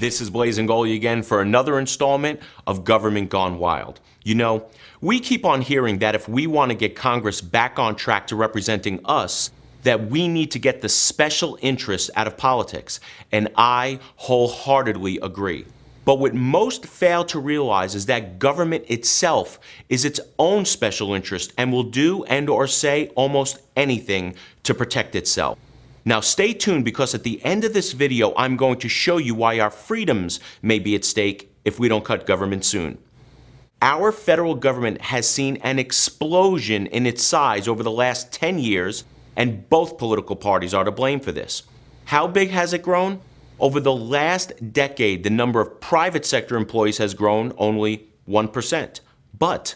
This is Blazing Goalie again for another installment of Government Gone Wild. You know, we keep on hearing that if we want to get Congress back on track to representing us, that we need to get the special interests out of politics, and I wholeheartedly agree. But what most fail to realize is that government itself is its own special interest and will do and or say almost anything to protect itself. Now stay tuned, because at the end of this video I'm going to show you why our freedoms may be at stake if we don't cut government soon. Our federal government has seen an explosion in its size over the last 10 years, and both political parties are to blame for this. How big has it grown? Over the last decade, the number of private sector employees has grown only 1%. But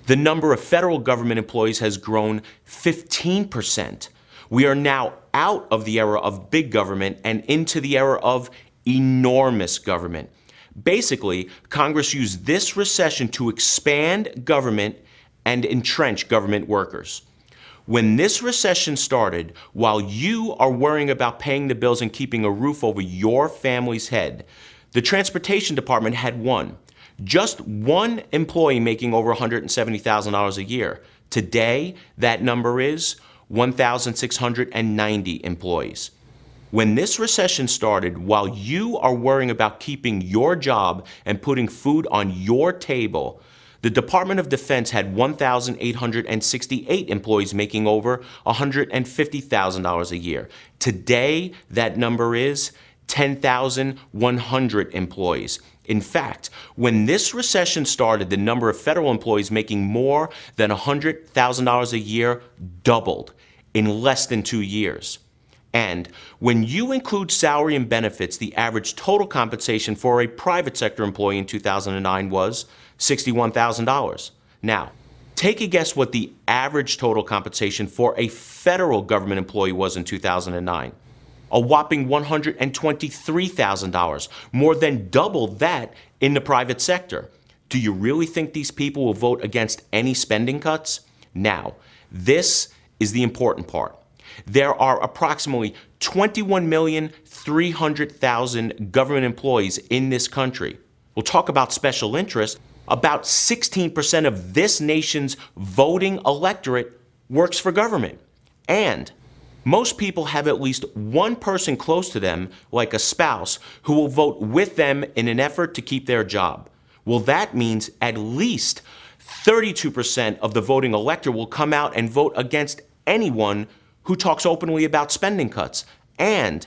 the number of federal government employees has grown 15%. We are now out of the era of big government and into the era of enormous government. Basically, Congress used this recession to expand government and entrench government workers. When this recession started, while you are worrying about paying the bills and keeping a roof over your family's head, the Transportation Department had just one employee making over $170,000 a year. Today, that number is 1,690 employees. When this recession started, while you are worrying about keeping your job and putting food on your table, the Department of Defense had 1,868 employees making over $150,000 a year. Today, that number is 10,100 employees. In fact, when this recession started, the number of federal employees making more than $100,000 a year doubled in less than 2 years. And when you include salary and benefits, the average total compensation for a private sector employee in 2009 was $61,000. Now, take a guess what the average total compensation for a federal government employee was in 2009. A whopping $123,000, more than double that in the private sector. Do you really think these people will vote against any spending cuts? Now, this is the important part. There are approximately 21,300,000 government employees in this country. We'll talk about special interest. About 16% of this nation's voting electorate works for government. And most people have at least one person close to them, like a spouse, who will vote with them in an effort to keep their job. Well, that means at least 32% of the voting electorate will come out and vote against anyone who talks openly about spending cuts. And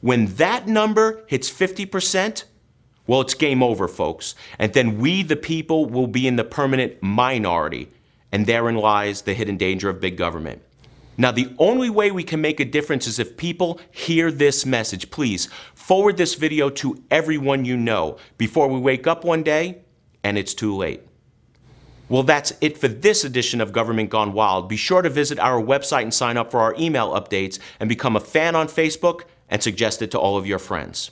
when that number hits 50%, well, it's game over, folks. And then we, the people, will be in the permanent minority. And therein lies the hidden danger of big government. Now, the only way we can make a difference is if people hear this message. Please forward this video to everyone you know before we wake up one day and it's too late. Well, that's it for this edition of Government Gone Wild. Be sure to visit our website and sign up for our email updates, and become a fan on Facebook and suggest it to all of your friends.